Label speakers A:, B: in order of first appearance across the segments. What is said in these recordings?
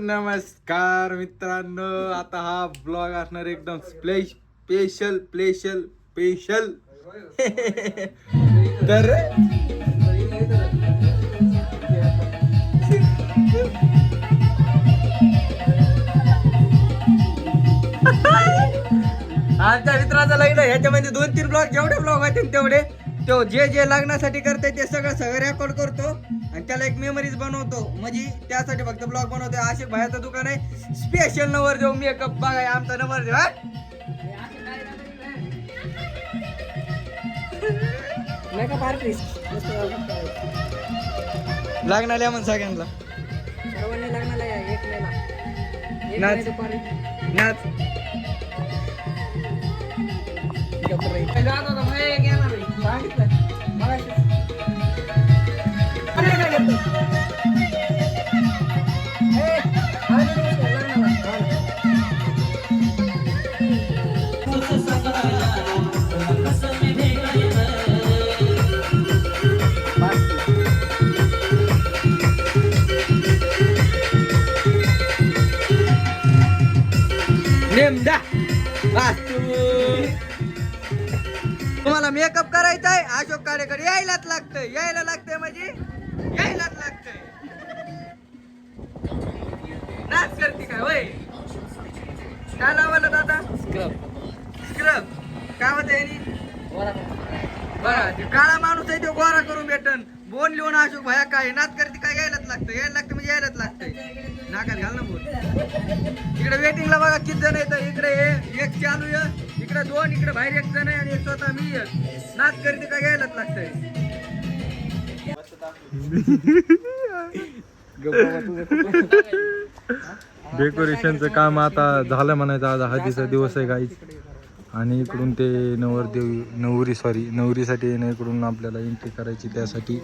A: नमस्कार मित्रांनो, आता हा ब्लॉग असणार एकदम स्पेशल स्पेशल स्पेशल तर आमच्या मित्राचं लग्न ह्याच्यामध्ये 2-3 ब्लॉग जेवढे ब्लॉग होते तेवढे तो जे लग्नासाठी करते ते सगळं रेकॉर्ड करतो आणि त्याला एक मेमरीज बनवतो. म्हणजे त्यासाठी फक्त ब्लॉग बनवतो. आशिक भाईचं दुकान आहे, स्पेशल नवरदेव मेकअप बघा आमचा नवरदेव.
B: मेकअप आर्टिस्ट
A: लग्नाला म्हणून सगळ्यांना
B: सर्वांनी लग्नाला या 1 मेला
A: नाच.
B: दुपारी
A: नाच नेमदा तुम्हाला मेकअप करायचा आहे अशोक काडेकडे यायलाच लागतंय म्हणजे यायलाच लागतंय. नाच करते काय वय काय लावलं दादा? स्क्रब काय होतं बरं. काळा माणूस आहे तो गोरा करून भेटन. बोन लिहून अशोक भाया काय नाच करते काय यायलाच लागतं म्हणजे यायलाच लागतंय. नाकात घाल ना बोल. इकडे वेटिंगला बघा किती जण येतं. इकडे एक चालू आहे, इकडे 2, इकडे बाहेर 1 जण आहे आणि एक स्वतः मी आहे. नाच करते काय यायलाच लागतंय. डेकोरेशनचं काम आता झालं म्हणायचं. आज हळदीचा दिवस आहे गाईच आणि इकडून ते नवरीसाठी इकडून आपल्याला एंट्री करायची. त्यासाठी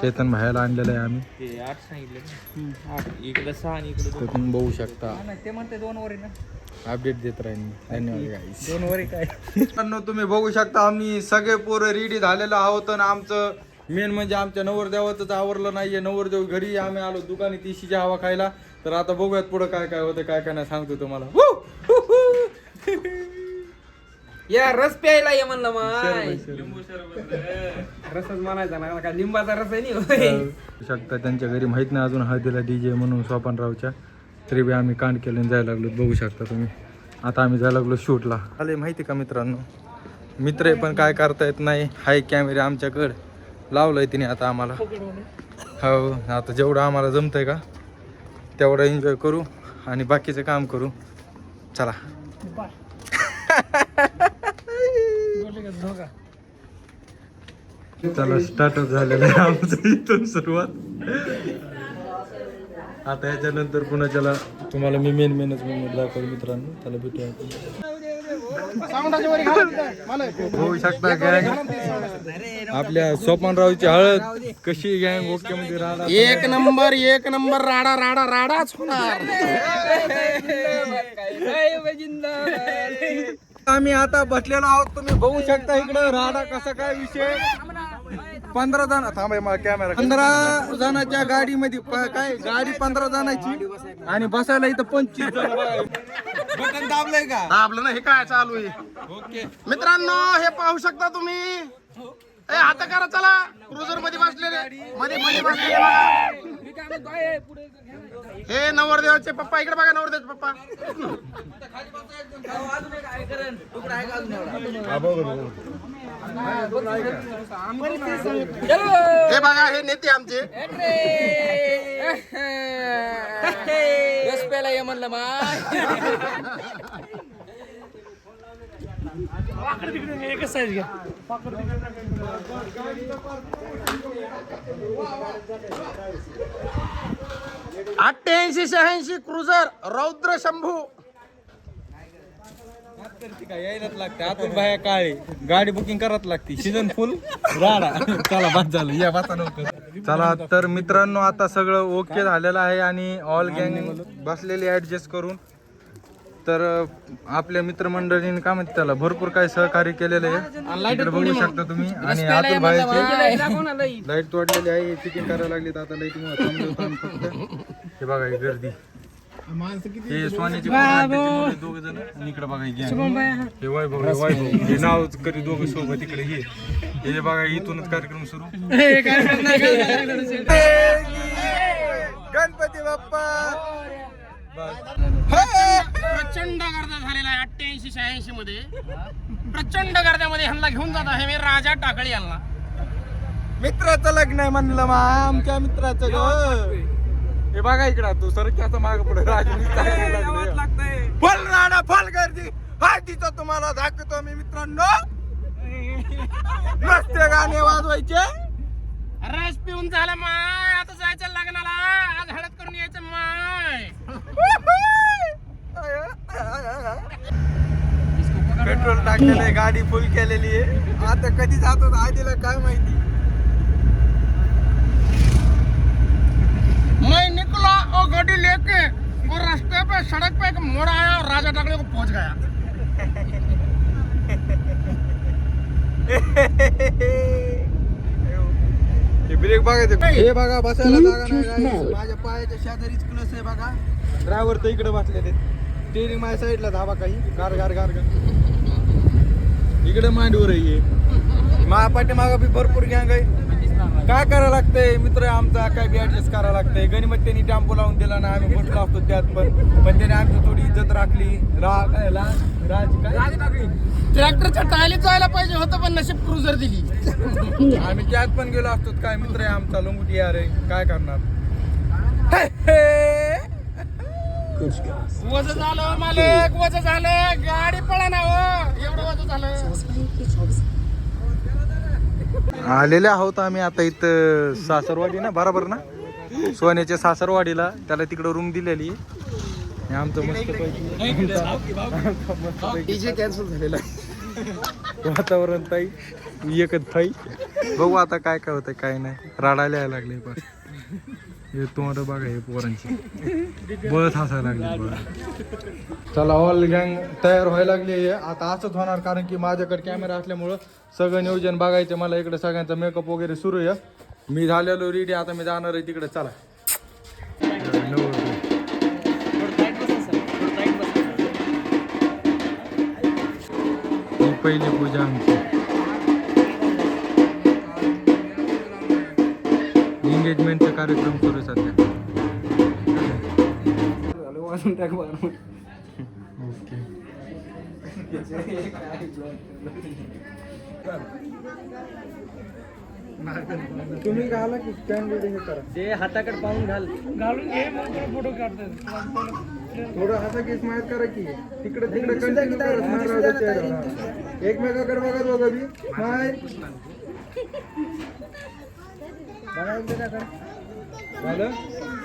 A: केतन भायला आणलेलं आहे आम्ही.
B: 8 सांगितलं इकडे 6 आणि इकडे 2.
A: तुम्ही बघू शकता.
B: ते म्हणते 2 वर आहे ना.
A: अपडेट देत राहील. धन्यवाद गाईस.
B: 2 वर काय
A: मित्रांनो तुम्ही बघू शकता आम्ही सगळे पोरं रेडी झालेलो आहोत आणि आमचं मेन म्हणजे आमच्या नवरदेवाचंच आवरलं नाहीये. नवरदेव घरी आम्ही आलो दुकानी तिशीची हवा खायला. तर आता बघूयात पुढं काय काय होतं काय काय नाही सांगतो तुम्हाला.
B: या रस प्यायला ये म्हणलं माय.
A: लिंबू
B: रसच म्हणायचा ना काय लिंबाचा रस आहे नाही.
A: शकता त्यांच्या घरी माहित नाही अजून हळदीला DJ म्हणून सोपानरावच्या. तरी बी आम्ही कांड केलं जायला लागलो. बघू शकता तुम्ही. आता आम्ही जायला लागलो शूटला. आले माहिती का मित्रांनो, मित्र पण काय करता येत नाही. हाय कॅमेरे आमच्याकडं लावलंय तिने आता आम्हाला. हो आता जेवढं आम्हाला जमतंय का तेवढं एन्जॉय करू आणि बाकीचं काम करू. चला चला स्टार्टअप झालेलं आहे आमचं इथून सुरुवात. आता याच्यानंतर पुन्हा त्याला तुम्हाला मी मेनच दाखवलं मित्रांनो. त्याला भेटूया होऊ शकता. गँग आपल्या सोपानरावची हळद कशी गँग ओके मध्ये राहणार.
B: 1 नंबर राडाच होणार.
A: आम्ही आता बसलेलो आहोत. तुम्ही बघू शकता इकडं राडा कसा काय विषय. 15 जण थांबा मला कॅमेरा. 15 जणांच्या गाडीमध्ये काय गाडी 15 जणांची आणि बसायला इथं 25 जण. बटन दाबलंय का?
C: दाबलं ना. हे काय चालू आहे
A: ओके
C: मित्रांनो, हे पाहू शकता तुम्ही. आता करा चला. क्रुझर मध्ये बसलेले मध्ये बसलेले बघा. हे नवरदेवाचे पप्पा. इकडे बघा नवरदेवाचे पप्पा. हे बघा हे नेते आमचे.
B: रस प्यायला ये म्हणलं माय. एकच साईज घ्या.
C: 88-86 क्रुझर रौद्र शंभू.
A: यायलाच लागते आतून बाहेर काळे. गाडी बुकिंग करावं लागते. सीझन फुल राडा. चला बस झालं या बाता नव्हतं. चला तर मित्रांनो आता सगळं ओके झालेलं आहे आणि ऑल गँग बसलेली ऍडजस्ट करून. तर आपल्या मित्रमंडळीने काय म्हणते त्याला भरपूर काय सहकार्य केलेलं आहे. इकडे बघू शकता तुम्ही. आणि अतुल भाईची लाईट तोडलेली आहे. चिकन करायला लागली तर आता लाईटिंग फक्त हे बघा ही गर्दी. हे सोन्याचे दोघ जण आणि इकडे बघा हे वैभव हे नाव करी दोघं सोबत इकडे हे बघा इथूनच कार्यक्रम सुरू. गणपती बाप्पा.
C: प्रचंड गर्दा झालेला आहे 88-86 मध्ये. प्रचंड गर्द्यामध्ये ह्यांना घेऊन जात आहे मी राजा टाकळी यांना.
A: मित्राचं लग्न आहे म्हणलं मा आमच्या मित्राचं ग. हे बघा इकडा तू सरक्याचा माग पुढे फल राणा फल गर्दी हळदीचं तुम्हाला दाखवतो मी मित्रांनो. मस्त गाणे वाजवायचे.
C: रस पिऊन झाला माय. आता जायचं लग्नाला. आज हळद करून यायचं माय.
A: पेट्रोल टाकलेलं आहे गाडी फुल केलेली आहे. आता कधी जातो आधीला काय माहिती.
C: मैं निकला और गाड़ी लेके और रास्ते पे सड़क पे एक मोड़ आया और राजा टाकले को पहुंच गया.
A: ब्रेक बघायचं. हे बघा बसायला जागा नाही. माझ्या पायाच्या शेजारीच क्लस आहे बघा. ड्रायव्हर तर इकडे बसलेले. स्टेरिंग माझ्या साईडला धाबा काही गार गार गार इकडे मांडीवर आहे. महापाठी मागा बी भरपूर गँग आहे. काय करायला लागतंय मित्र आमचा काय बी ऍडजस्ट करायला लागतंय. गणिमत त्यांनी टेम्पो लावून दिला ना आम्ही बसलो असतो त्यात पण त्याने आमची थोडी इज्जत राखली.
C: ट्रॅक्टरच्या टायलीत जायला पाहिजे होतं पण नशीब क्रुझर दिली.
A: आम्ही त्यात पण गेलो असतो. काय मित्र आहे आमचा लोंगुटी यार आहे. काय करणार.
C: वज झालं मालक. वज झालं. गाडी पळा ना हो. एवढं वज झालं.
A: आलेले आहोत आम्ही आता इथं सासरवाडी ना बरोबर ना सोन्याच्या सासरवाडीला. त्याला तिकडं रूम दिलेली आहे. आमचं मस्त
C: डीजे कॅन्सल झालेला आहे.
A: वातावरण ताई एकच थाई. बघू आता काय काय होतं काय नाही. राडायला यायला लागले पण हे तुम्हाला बघा हे पोरांची बळच हसायला लागली. चला ऑल गँग तयार व्हायला लागली. आता असंच होणार कारण की माझ्याकडे कॅमेरा असल्यामुळं सगळं नियोजन बघायचं मला. इकडे सगळ्यांचा मेकअप वगैरे सुरू आहे. मी झालेलो रेडी. आता मी जाणार आहे तिकडे. चला ही पहिली पूजा आमची. एंगेजमेंटचा कार्यक्रम सुरू आहे सध्या. ओके तुम्ही घाला की स्टँड हे करा.
B: ते हाताकडे पाहून घालून घे मग फोटो काढतात.
A: थोडं हाता की स्माइल करा की तिकडे तिकडे कंटिन्यू करा. स्माइल राहू द्या चेहऱ्यावर. एकमेकाकडे बघा दोघं बी स्माइल. झालं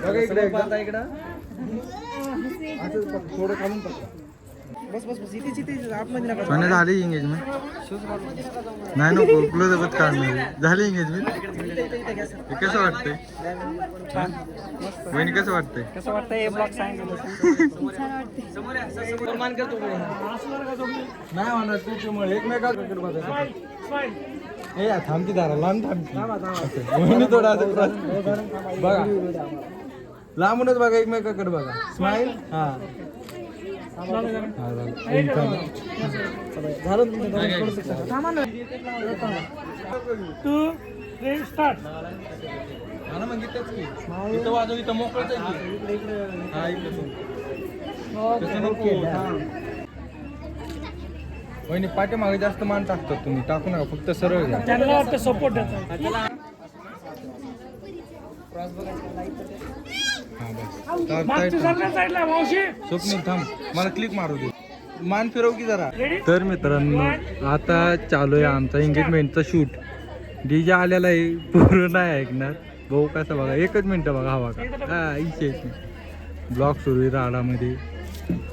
A: बघा इकडे एकदा. असं थोडं खालून टाका.
B: बस इथे आतमध्ये नका.
A: सोन्या झाली एंगेजमेंट. नाही नको क्लोजअपच काढणार. झाली एंगेजमेंट. कसं वाटतंय बहिणी. कसं वाटतंय.
B: कसं वाटतंय ब्लॉग सांगितलं.
A: नाही होणार तुझ्यामुळे एकमेकाकडे बघायचं. ए थांबती दारा लांब थांबती थोडा बघा लांबूनच बघा एकमेकाकडे बघा. स्माइल. हा वाजव इथं मोकळच वहिनी पाठीमागे जास्त मान टाकतात तुम्ही. टाकू नका फक्त सरळ घ्या.
B: त्यांना वाटतं सपोर्ट
A: स्वप्नील थांब मला क्लिक मारू दे. मान फिरव की जरा. तर मित्रांनो आता चालू आहे आमचा एंगेजमेंटचा शूट. डीजे आलेला आहे. पूर्ण नाही ऐकणार भाऊ. कसं बघा एकच मिनटं बघा. हवा का हा इच्छा ब्लॉग सुरू आहे राडामध्ये.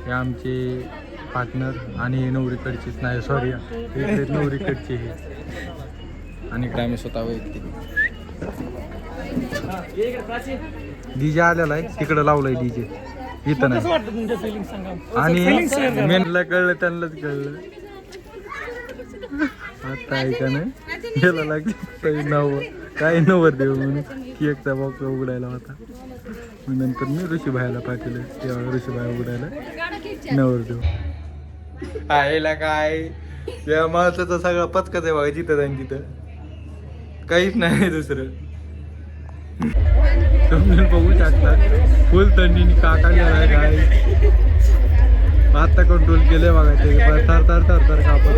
A: हे आमचे पार्टनर आणि नवरीकडचीच नाही सॉरी नवरीकडचे हे आणि इकडे आम्ही स्वतः वैयक्तिक. डीजे आलेला आहे तिकडं लावलंय डीजे इथं नाही. आणि मेनला कळलं त्यांनाच कळलं. आता ऐका नाही गेला लागली नाव काय नवरदेव म्हणून केकचा बॉक्स उघडायला होता. मग नंतर मी ऋषीभाईला पाठवलं, तेव्हा ऋषीभाई उघडायला नवरदेव. आईला काय या माणसाचा सगळा पचकाच आहे बघा, जिथं जाईन तिथं काहीच नाही दुसरं. तुम्ही बघू शकता फुल थंडीने काकायला आहे काय. आता कंट्रोल केलंय बघा ते थर थर थर थर कापत.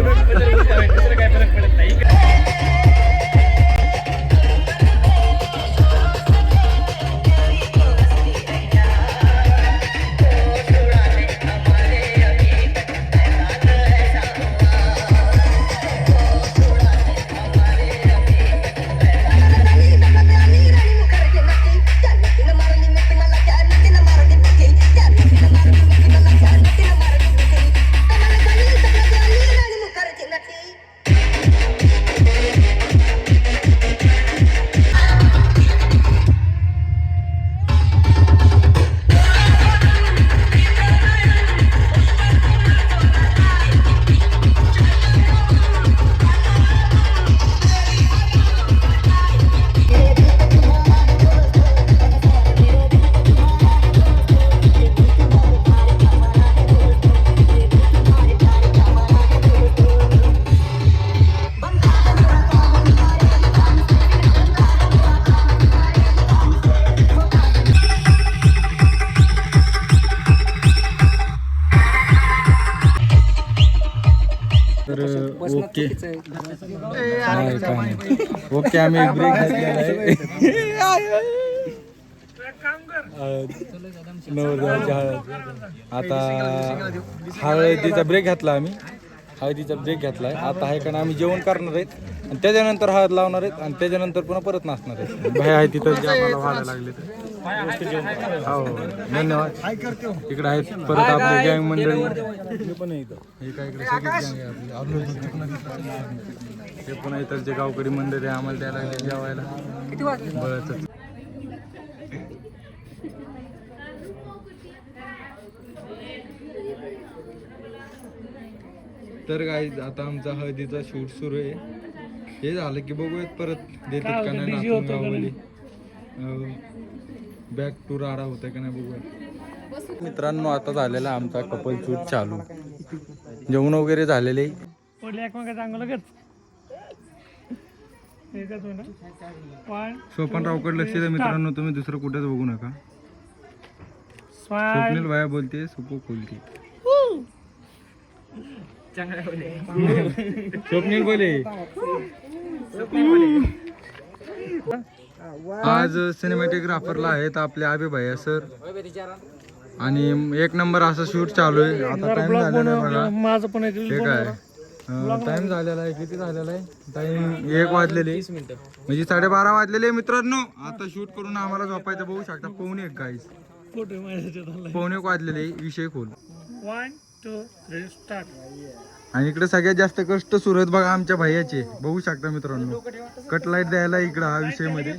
A: तर ओके ओके आम्ही ब्रेक घेतलेला आहे. नवरदेवाची हळद. आता हळदीचा ब्रेक घेतला आम्ही, हळदीचा ब्रेक घेतलाय. आता आहे कारण आम्ही जेवण करणार आहेत आणि त्याच्यानंतर हळद लावणार आहेत आणि त्याच्यानंतर पुन्हा परत नाचणार आहेत. भाई आहे तिथं जे आम्हाला व्हायला लागले तर हो धन्यवाद. इकडे आहेत परत आपले गँग मंडळी पण आहे इथं. हे काय इकडे सगळी गँग आहे आपली. हे पुन्हा इथलचे गावकरी मंडळी आम्हाला द्यायला लागले जेवायला बळच. तर गाईज आता आमचा हळदीचा शूट सुरू आहे. हे झालं की बघूयात परत देतात का नाही नाचून गावली. बॅक टू राडा होतं का नाही बघूया. मित्रांनो आता झालेला आमचा कपल शूट चालू. जेवण वगैरे झालेले. स्वपनरावकडे लक्ष द्या मित्रांनो, तुम्ही दुसरं कुठेच बघू नका. स्वप्नील भाया बोलते सुपो खोलते. स्वप्नील बोले. आज सिनेमॅटोग्राफरला आहेत आपले आबे भैया सर आणि एक नंबर असं शूट चालू आहे. आता टाइम झालेला आहे बघा. माझं पण हे काय टाइम झालेला आहे, किती झालेला आहे टाइम 1 वाजलेले म्हणजे 12:30 वाजलेले मित्रांनो. आता शूट करून आम्हाला झोपायचं बघू शकता. 1:45 गाईस 1:45 वाजलेले. विषय खोल
D: 1 2 3 स्टार्ट.
A: आणि इकडे सगळ्यात जास्त कष्ट सुरू आहेत बघा आमच्या भैयाचे, बघू शकता मित्रांनो. कटलाईट द्यायला इकडं हा विषय मध्ये.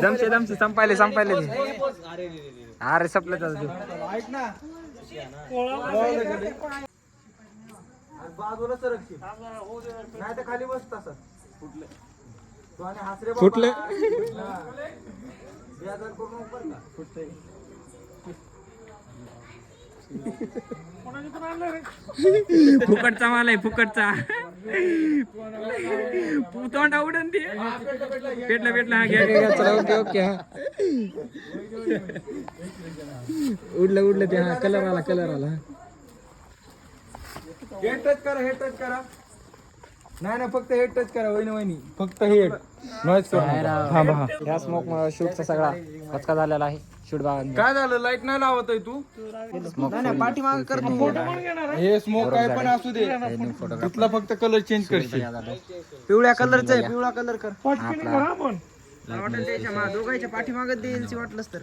B: दमचे संपायले अरे संपलं
A: ऐक ना बाजूला सरकशील नाही तर खाली बस तसं फुटले.
B: फुकटचा माल आहे फुकटचा. तोंड आवडन ते पेटला हा घ्या. ओके ओके उडलं ते. हा कलर आला.
A: हेड टच करा. नाही फक्त हेड टच करा. वहिनी फक्त हेड नॉइज करा.
B: या स्मोक शूटचा सगळा पचका झालेला आहे. शूट
A: काय झालं लाईट नाही लावत आहे तू.
B: पाठीमाग कर.
A: हे स्मोक काय पण असू दे तिथला फक्त कलर चेंज करशील.
B: पिवळ्या कलरचा आहे. पिवळा कलर कर.
E: दोघांच्या पाठीमागत देईल वाटलंच तर.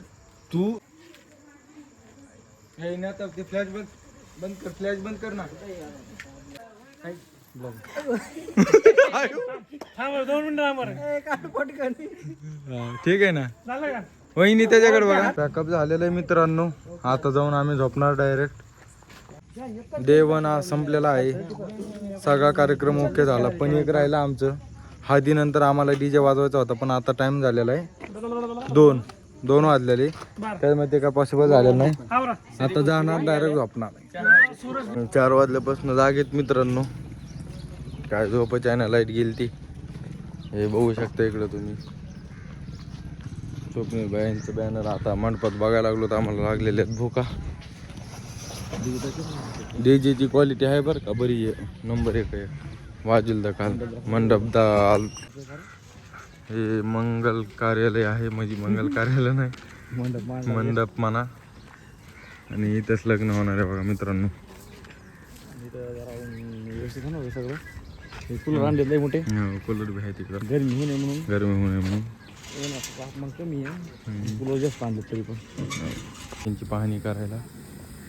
A: तू हे ना तर ते फ्लॅश बंद कर. फ्लॅश बंद कर ना.
D: थांब 2 मिनिटं थांब बरं.
A: ठीक आहे ना.
D: झालं का?
A: वहिनी त्याच्याकडे बघा. पॅकअप झालेलं आहे मित्रांनो. आता जाऊन आम्ही झोपणार डायरेक्ट. डे 1 हा संपलेला आहे. सगळा कार्यक्रम ओके झाला. पण एक राहिला आमचं. हळदीनंतर आम्हाला डीजे वाजवायचा होता पण आता टाइम झालेला आहे 2 वाजलेले. त्यामध्ये काय पॉसिबल झालेलं नाही.
D: आवरा.
A: आता जाणार डायरेक्ट झोपणार. 4 वाजल्यापासून जागेत मित्रांनो. काय झोपायची आहे ना, लाईट गेली ती. हे बघू शकता इकडं तुम्ही. स्वप्नील बायांचं बॅनर आता मंडपात बघायला लागलो तर आम्हाला लागलेले आहेत भूका. डीजेची क्वालिटी आहे बरं का, बरी आहे. नंबर 1 आहे. वाजूल दकाल मंडप दाल. हे मंगल कार्यालय आहे. म्हणजे मंगल कार्यालय नाही, मंडप म्हणा. आणि इथंच लग्न होणार आहे बघा मित्रांनो.
B: कूलर आणले मोठे.
A: कूलर बी आहे तिकडं.
B: गरमी होऊ नये म्हणून.
A: गरमी होऊ नये म्हणून
B: तापमान कमी आहे. कूलर जास्त आणले तरी पण.
A: त्यांची पाहणी करायला.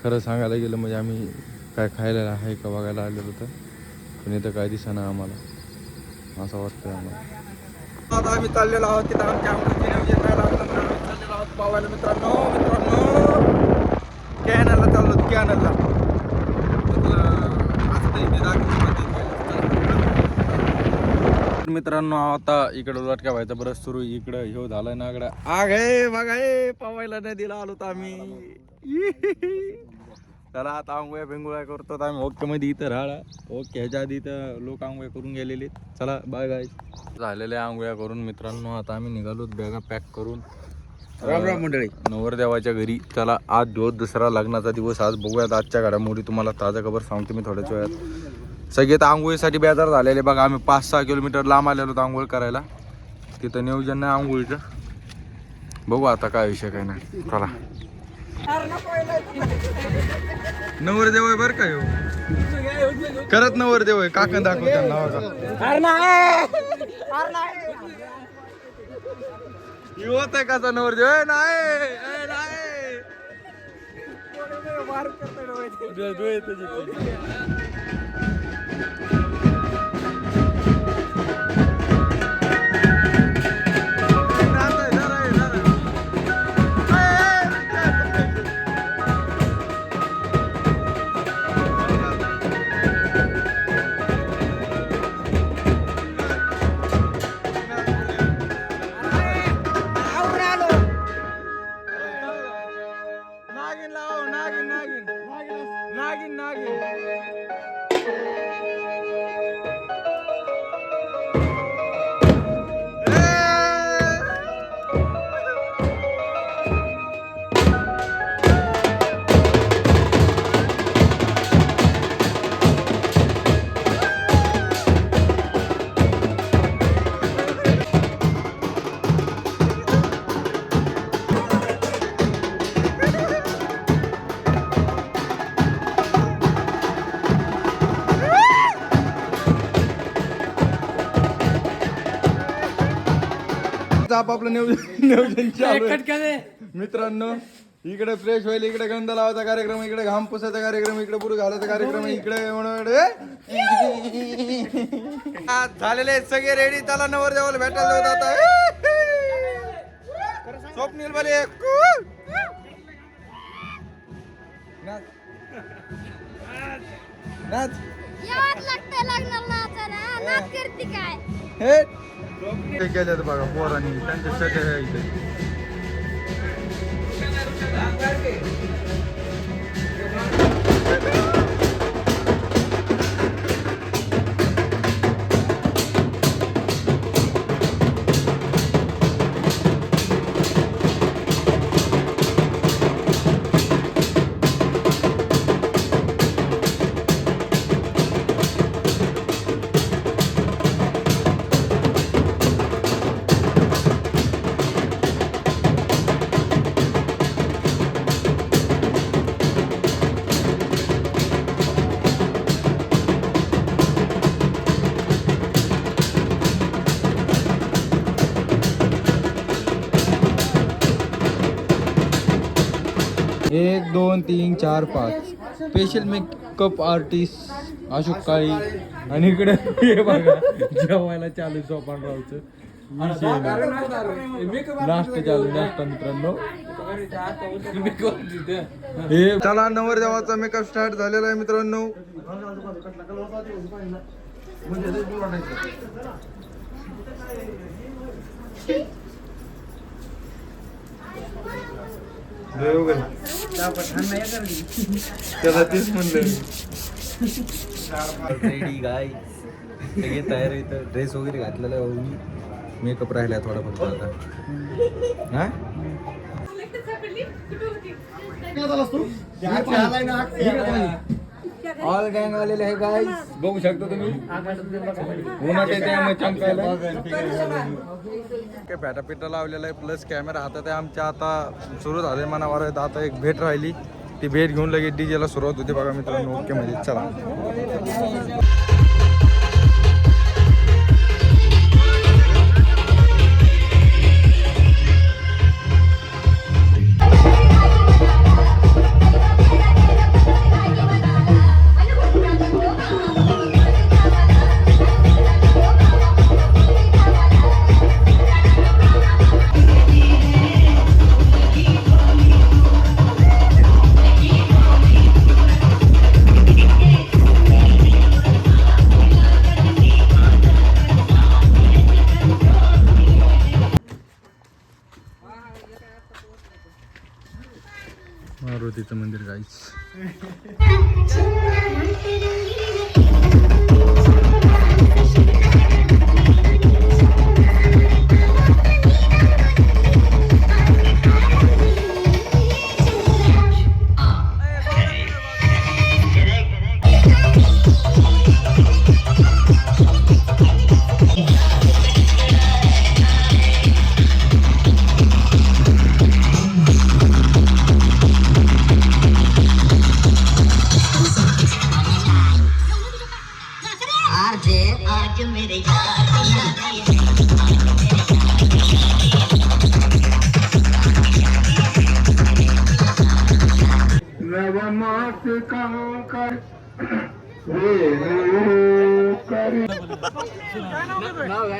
A: खरं सांगायला गेलं म्हणजे आम्ही काय खायला आहे का बघायला आलेलो होतं. पण इथं काय दिसेना आम्हाला, असं वाटतंय आम्हाला. आता आम्ही चाललेलो आहोत तिथं आमच्या चाललेलो आहोत पावायला मित्रांनो. कॅनलला चाललो. कॅनलला मित्रांनो. आता इकडं लटका व्हायचा बरं सुरू. इकडं ह्यो झालाय ना इकडं आग आहे बघा. हे पवायला नदीला आलो तर आम्ही. चला आता आंघोळ्या बिंगोळ्या करतो आम्ही. ओके मध्ये इथं राहा. ओके ह्याच्या आधी इथं लोक आंघोळ्या करून गेलेले. चला बाय बाय. झालेल्या आंघोळ्या करून मित्रांनो आता आम्ही निघालो बॅगा पॅक करून.
B: राम राम मंडळी.
A: नवरदेवाच्या घरी. चला आज दिवस दुसरा लग्नाचा दिवस. आज बघूयात आजच्या घडामोडी. तुम्हाला ताजा खबर सांगतो मी थोड्याच वेळात. सगळे तर आंघोळीसाठी बेजार झालेले बघा. आम्ही 5-6 किलोमीटर लांब आलेलो आंघोळ करायला. तिथं नियोजन नाही आंघोळीचं. बघू आता काय विषय काय नाही. चला. नवरदेव आहे बरं का ह्यो. करत नवरदेव आहे. काकण दाखव त्यांना होत आहे कसा नवरदेव. नाही आपापलं नियोजन चालू आहे. मित्रांनो इकडे फ्रेश व्हायला, इकडे गंध लावायचा कार्यक्रम, इकडे घाम पुसायचा कार्यक्रम, इकडे पुढे घालायचा कार्यक्रम, इकडे झालेले सगळे रेडी. त्याला नवरदेवाला भेटायला जात आहे. स्वप्नील बाले नाच हे केलं बघा पोरांनी त्यांच्या सगळ्या इथे. एक 2 3 4 5 स्पेशल मेकअप आर्टिस्ट अशोक काळी आणि इकडे हे बघा जेवायला चालू सोपानरावचं नाश्ता चालू नाश्ता मित्रांनो. हे चला नवरदेवाचा मेकअप स्टार्ट झालेला आहे मित्रांनो. त्याला तेच म्हणलं
F: रेडी गाय सगळे तयार इथं ड्रेस वगैरे घातलेला आहे मी. मेकअप राहिला थोडा फक्त आता. हा ऑल गँग आलेले आहे गाय.
A: बघू शकता तुम्ही उन्हात त्यामुळे चमकायला काय पॅटापिटा लावलेला आहे प्लस कॅमेरा हातात आहे आमच्या. आता सुरू झाले मनावर आता एक भेट राहिली ती भेट घेऊन लगेच डीजेला सुरुवात होती बघा मित्रांनो. ओके मध्ये चला. मारुतीचं मंदिर गाईच.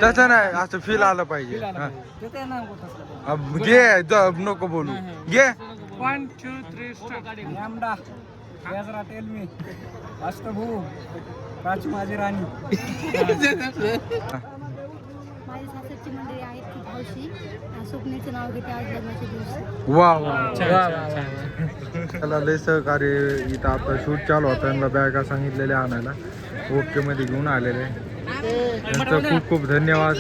A: तसं नाही असं फील आलं पाहिजे. घे नको बोलू घे.
B: 1 2 3 स्टार्ट.
E: लॅमडा गॅजरा टेल मी अष्टभू प्राची माझी राणी.
G: माझी सासरची मंडळी आहेत ती भावशी स्वप्नेचं नाव घेते आज लग्नाच्या दिवशी.
A: वा वा त्याला लय सहकार्य इथं आता शूट चालू होता त्यांना बॅगा सांगितलेल्या आणायला ओके मध्ये घेऊन आलेले. त्यांचं खूप खूप धन्यवाद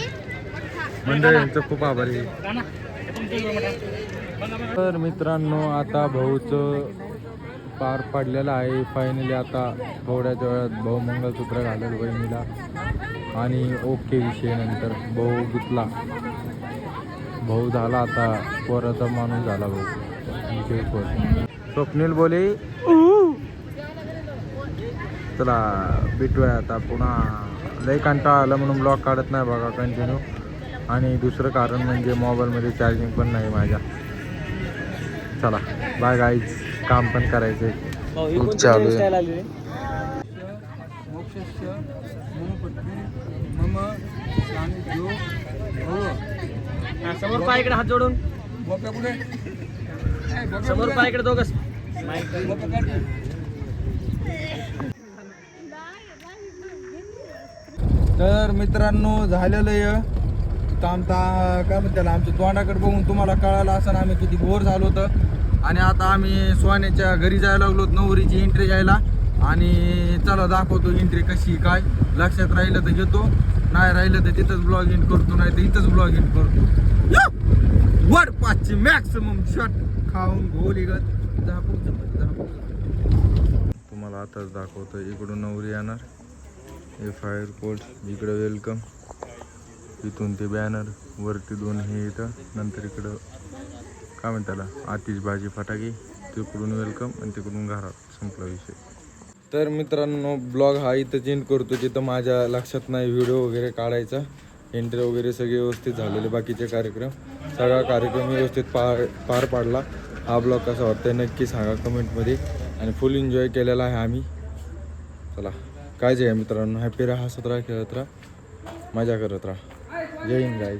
A: मंडळी यांचं खूप आभारी आहे. तर मित्रांनो आता भाऊचं पार पडलेलं आहे फायनली. आता थोड्याच वेळात भाऊ मंगळसूत्र घालेल बहिणीला आणि ओके विषय नंतर भाऊ गुतला. भाऊ झाला आता पोराचा माणूस झाला भाऊ. स्वप्नील बोले चला भेटूया आता पुन्हा. लई कंटाळा आला म्हणून ब्लॉग काढत नाही बघा कंटिन्यू. आणि दुसरं कारण म्हणजे मोबाईलमध्ये चार्जिंग पण नाही माझ्या. चला बाय गाईज. काम पण करायचं खूप चालू आहे.
E: समोर पायकडे हात जोडून समोर पायकडे दोघस.
A: तर मित्रांनो झालेलं आहे आमचा काय म्हणते त्याला आमच्या तोंडाकडे बघून तुम्हाला कळालं असं आम्ही किती बोर झालो होतं. आणि आता आम्ही सोन्याच्या घरी जायला लागलो नवरीची एंट्री घ्यायला. आणि चला दाखवतो एंट्री कशी काय. लक्षात राहिलं तर घेतो नाही राहिलं तर तिथंच ब्लॉग इन करतो नाही तर इथंच ब्लॉग इन करतो. वर 5ची मॅक्सिमम शॉट खाऊन गोलीगत तुम्हाला आताच दाखवतो. इकडून नवरी येणार हे फायर कोड इकडं वेलकम इथून ते बॅनर वरती 2 हे इथं नंतर इकडं काय म्हणतात त्याला आतिषबाजी फटाके तिकडून वेलकम आणि तिकडून घरात संपला विषय. तर मित्रांनो ब्लॉग हा इथं एंड करतो जिथं माझ्या लक्षात नाही व्हिडिओ वगैरे काढायचा. एंट्री वगैरे सगळे व्यवस्थित झालेले बाकीचे कार्यक्रम सगळा कार्यक्रम व्यवस्थित पार पाडला. हा ब्लॉग कसा वाटतंय नक्की सांगा कमेंटमध्ये. आणि फुल एन्जॉय केलेला आहे आम्ही. चला काळजी आहे मित्रांनो, हॅपी राहा, हसत राहा, खेळत राहा, मजा करत राहा. जय हिंद गाईज.